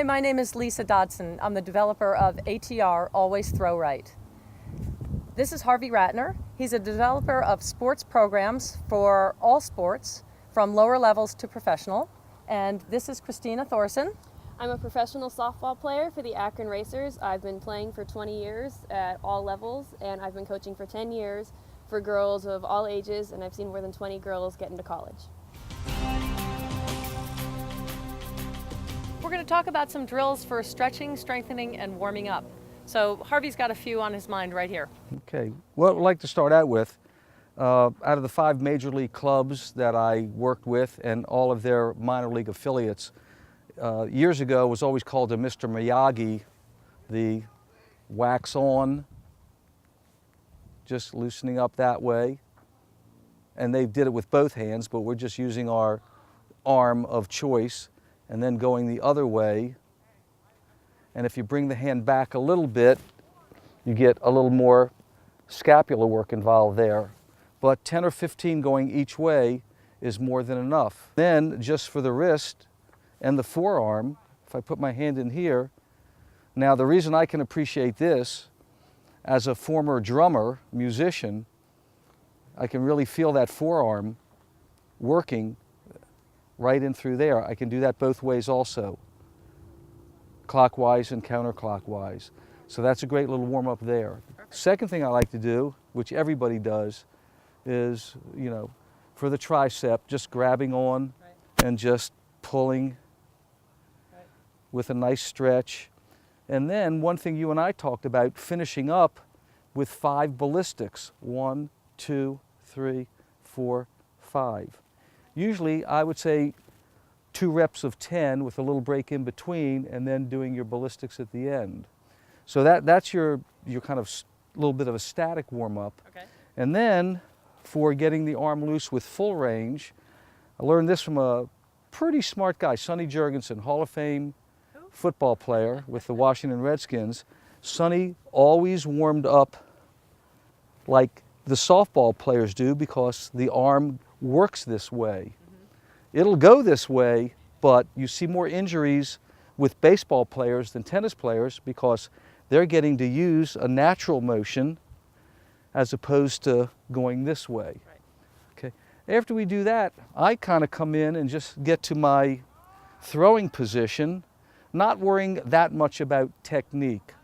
Hi, my name is Lisa Dodson. I'm the developer of ATR, Always Throw Right. This is Harvey Ratner. He's a developer of sports programs for all sports, from lower levels to professional. And this is Kristina Thorson. I'm a professional softball player for the Akron Racers. I've been playing for 20 years at all levels, and I've been coaching for 10 years for girls of all ages, and I've seen more than 20 girls get into college. We're going to talk about some drills for stretching, strengthening, and warming up. So Harvey's got a few on his mind right here. Okay, what I'd like to start out with, out of the 5 major league clubs that I worked with and all of their minor league affiliates, years ago was always called a Mr. Miyagi, the wax on, just loosening up that way. And they did it with both hands, but we're just using our arm of choice and then going the other way. And if you bring the hand back a little bit, you get a little more scapular work involved there. But 10 or 15 going each way is more than enough. Then just for the wrist and the forearm, if I put my hand in here, now the reason I can appreciate this, as a former drummer, musician, I can really feel that forearm working right in through there. I can do that both ways also, clockwise and counterclockwise. So that's a great little warm up there. Perfect. Second thing I like to do, which everybody does, is, for the tricep, just grabbing on and just pulling with a nice stretch. And then one thing you and I talked about, finishing up with 5 ballistics. 1, 2, 3, 4, 5. Usually I would say 2 reps of 10 with a little break in between, and then doing your ballistics at the end. So that's your kind of little bit of a static warm up. Okay. And then for getting the arm loose with full range, I learned this from a pretty smart guy, Sonny Jurgensen, Hall of Fame football player with the Washington Redskins. Sonny always warmed up like the softball players do because the arm works this way. It'll go this way, but you see more injuries with baseball players than tennis players because they're getting to use a natural motion as opposed to going this way. Okay. After we do that, I kind of come in and just get to my throwing position, not worrying that much about technique,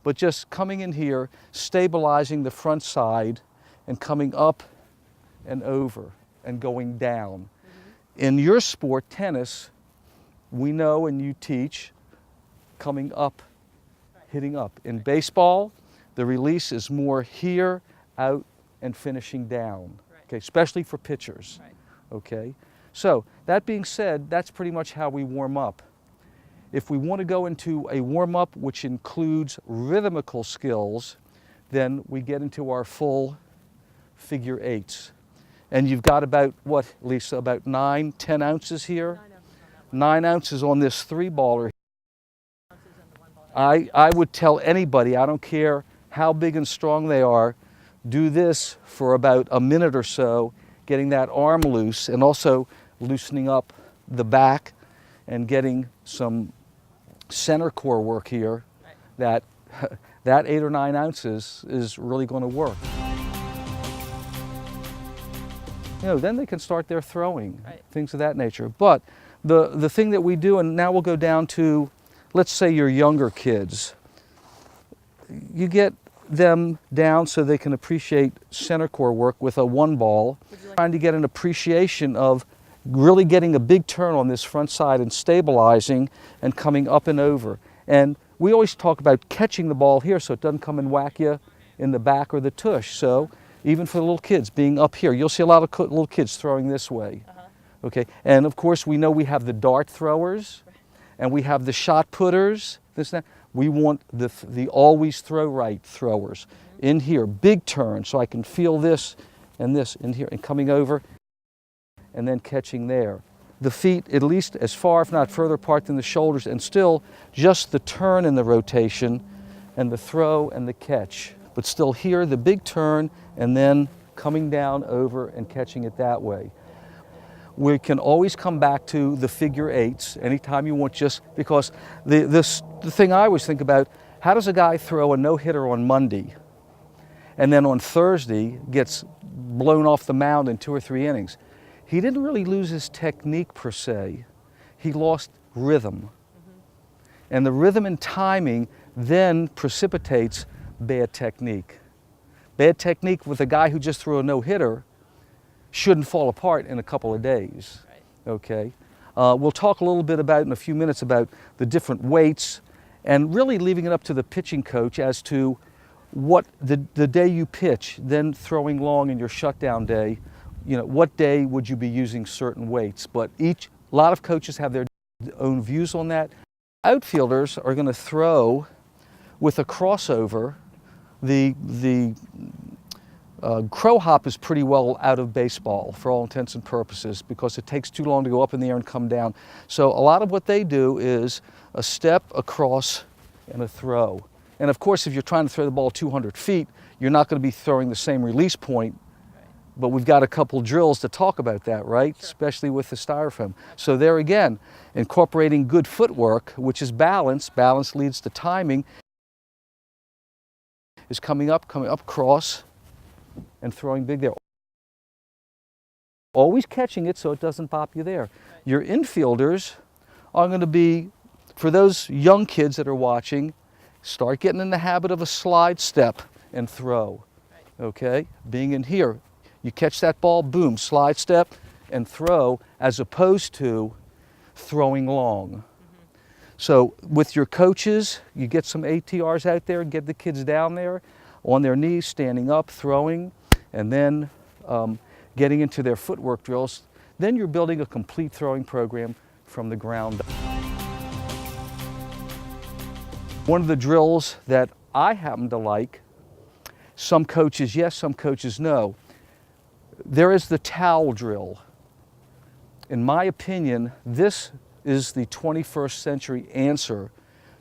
but just coming in here, stabilizing the front side and coming up and over and going down. In your sport, tennis, we know and you teach coming up, hitting up. In baseball, the release is more here, out, and finishing down, okay, especially for pitchers, okay? So that being said, that's pretty much how we warm up. If we want to go into a warm-up which includes rhythmical skills, then we get into our full figure 8s. And you've got about, what, Lisa, about 9, 10 ounces here? 9 ounces on this 3-baller. I would tell anybody, I don't care how big and strong they are, do this for about a minute or so, getting that arm loose and also loosening up the back and getting some center core work here. That 8 or 9 ounces is really going to work. Then they can start their throwing, things of that nature. But the thing that we do, and now we'll go down to, let's say your younger kids. You get them down so they can appreciate center core work with a 1-ball, trying to get an appreciation of really getting a big turn on this front side and stabilizing and coming up and over. And we always talk about catching the ball here so it doesn't come and whack you in the back or the tush. So even for the little kids being up here, you'll see a lot of little kids throwing this way. Okay, and of course we know we have the dart throwers and we have the shot putters, this and that. We want the always throw right throwers in here, big turn, so I can feel this and this in here and coming over and then catching there. The feet at least as far, if not further apart than the shoulders, and still just the turn and the rotation and the throw and the catch. But still here, the big turn and then coming down over and catching it that way. we can always come back to the figure eights anytime you want, just because the thing I always think about, how does a guy throw a no-hitter on Monday and then on Thursday gets blown off the mound in 2 or 3 innings? He didn't really lose his technique per se. He lost rhythm. And the rhythm and timing then precipitates bad technique. Bad technique with a guy who just threw a no-hitter shouldn't fall apart in a couple of days. Right. Okay? We'll talk a little bit about in a few minutes about the different weights, and really leaving it up to the pitching coach as to what the day you pitch, then throwing long in your shutdown day, you know, what day would you be using certain weights. But a lot of coaches have their own views on that. Outfielders are going to throw with a crossover. The crow hop is pretty well out of baseball for all intents and purposes because it takes too long to go up in the air and come down. So a lot of what they do is a step, a cross, and a throw. And of course, if you're trying to throw the ball 200 feet, you're not going to be throwing the same release point. But we've got a couple drills to talk about that, right? Sure. Especially with the styrofoam. So there again, incorporating good footwork, which is balance. Balance leads to timing. Is coming up cross, and throwing big there. Always catching it so it doesn't pop you there. Right. Your infielders are going to be, for those young kids that are watching, start getting in the habit of a slide step and throw. Right. Okay? Being in here, you catch that ball, boom, slide step and throw, as opposed to throwing long. Mm-hmm. So with your coaches, you get some ATRs out there, get the kids down there on their knees, standing up, throwing, and then getting into their footwork drills. Then you're building a complete throwing program from the ground up. One of the drills that I happen to like, some coaches yes, some coaches no, there is the towel drill. In my opinion, this is the 21st century answer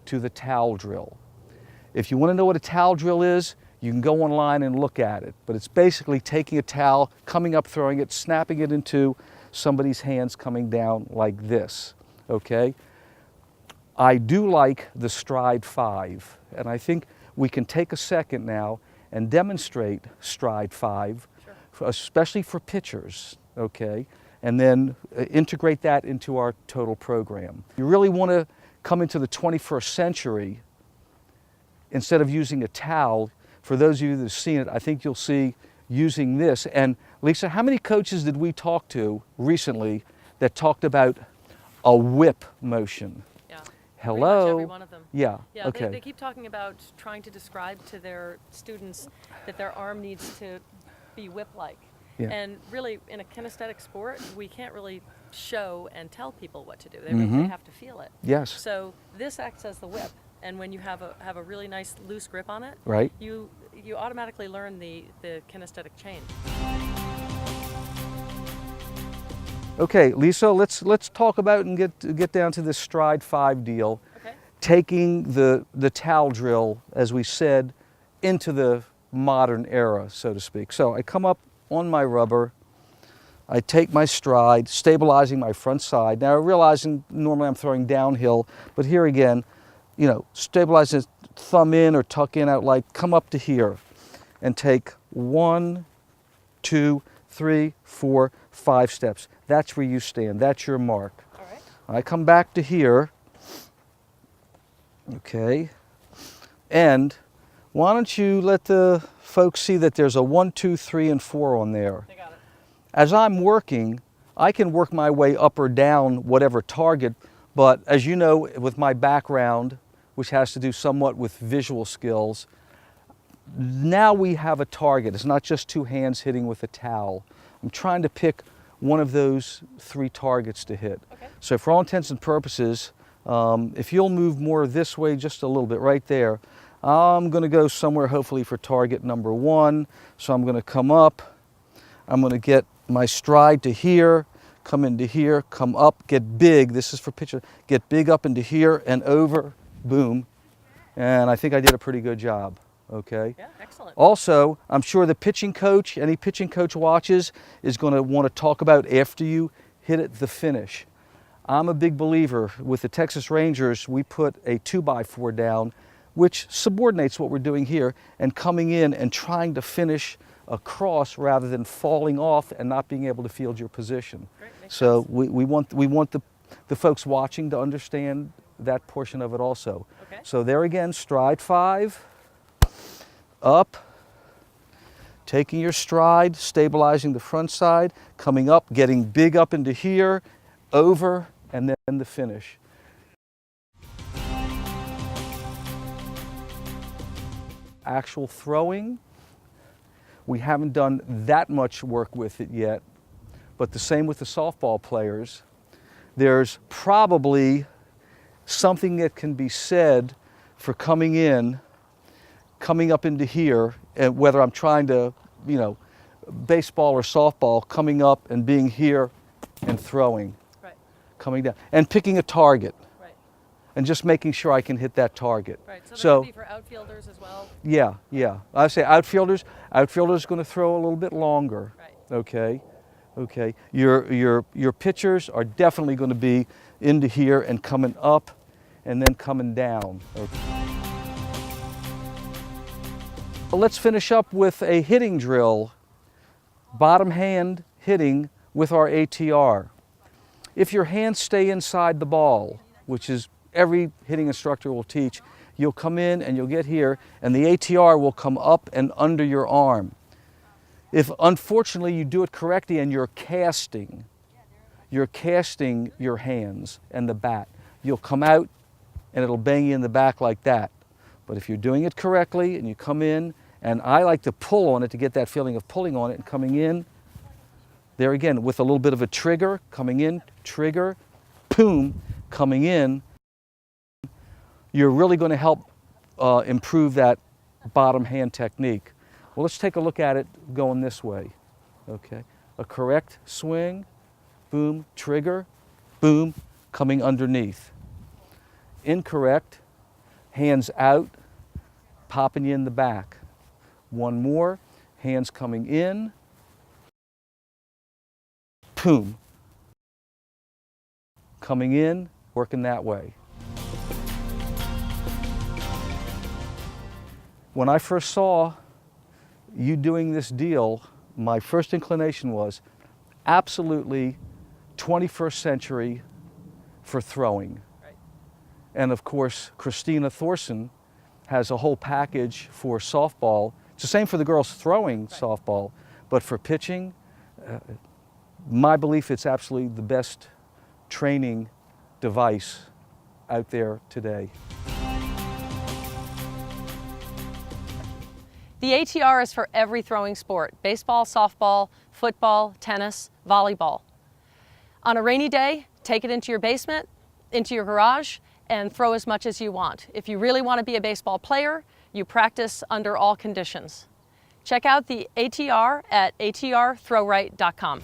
to the towel drill. If you want to know what a towel drill is, you can go online and look at it. But it's basically taking a towel, coming up, throwing it, snapping it into somebody's hands, coming down like this, okay? I do like the stride 5, and I think we can take a second now and demonstrate stride 5, sure, especially for pitchers, okay? And then integrate that into our total program. You really want to come into the 21st century, instead of using a towel, for those of you that have seen it, I think you'll see using this. And Lisa, how many coaches did we talk to recently that talked about a whip motion? Yeah. Hello? Pretty much every one of them. Yeah, yeah, okay. They keep talking about trying to describe to their students that their arm needs to be whip-like. Yeah. And really, in a kinesthetic sport, we can't really show and tell people what to do. They really have to feel it. Yes. So this acts as the whip. And when you have a really nice loose grip on it, right, you automatically learn the kinesthetic change. Okay, Lisa, let's talk about and get down to this stride 5 deal. Okay. Taking the towel drill, as we said, into the modern era, so to speak. So I come up on my rubber, I take my stride, stabilizing my front side. Now realizing normally I'm throwing downhill, but here again, you know, stabilize it, thumb in or tuck in out, like come up to here and take 1, 2, 3, 4, 5 steps. That's where you stand. That's your mark. All right. I come back to here. Okay. And why don't you let the folks see that there's a 1, 2, 3, and 4 on there. They got it. As I'm working, I can work my way up or down whatever target, but as you know, with my background, which has to do somewhat with visual skills, now we have a target. It's not just 2 hands hitting with a towel. I'm trying to pick one of those 3 targets to hit. Okay. So for all intents and purposes, if you'll move more this way just a little bit right there, I'm going to go somewhere hopefully for target number 1. So I'm going to come up, I'm going to get my stride to here, come into here, come up, get big. This is for pitcher. Get big up into here and over. Boom. And I think I did a pretty good job. Okay. Yeah, excellent. Also, I'm sure the pitching coach, any pitching coach watches, is going to want to talk about after you hit it the finish. I'm a big believer. With the Texas Rangers, we put a 2x4 down, which subordinates what we're doing here, and coming in and trying to finish across rather than falling off and not being able to field your position. So we want the folks watching to understand that portion of it also. Okay. So there again, stride 5, up, taking your stride, stabilizing the front side, coming up, getting big up into here, over, and then the finish. Actual throwing, we haven't done that much work with it yet, but the same with the softball players. There's probably something that can be said for coming in, coming up into here, and whether I'm trying to, baseball or softball, coming up and being here and throwing, Right. coming down, and picking a target, Right. and just making sure I can hit that target. Right. So that So would be for outfielders as well. yeah. I say outfielders going to throw a little bit longer. Right. Okay. Your pitchers are definitely going to be into here and coming up and then coming down. Okay. Well, let's finish up with a hitting drill, bottom hand hitting with our ATR. If your hands stay inside the ball, which is every hitting instructor will teach, you'll come in and you'll get here and the ATR will come up and under your arm. If unfortunately you do it correctly and you're casting your hands and the bat, you'll come out and it'll bang you in the back like that. But if you're doing it correctly and you come in, and I like to pull on it to get that feeling of pulling on it and coming in, there again with a little bit of a trigger, coming in, trigger, boom, coming in, you're really going to help improve that bottom hand technique. Well, let's take a look at it going this way. Okay, a correct swing, boom, trigger, boom, coming underneath. Incorrect, hands out, popping you in the back. One more, hands coming in, boom, coming in, working that way. When I first saw you doing this deal, my first inclination was absolutely 21st century for throwing. Right. And of course, Kristina Thorson has a whole package for softball. It's the same for the girls throwing softball, but for pitching, my belief it's absolutely the best training device out there today. The ATR is for every throwing sport: baseball, softball, football, tennis, volleyball. On a rainy day, take it into your basement, into your garage, and throw as much as you want. If you really want to be a baseball player, you practice under all conditions. Check out the ATR at atrthrowright.com.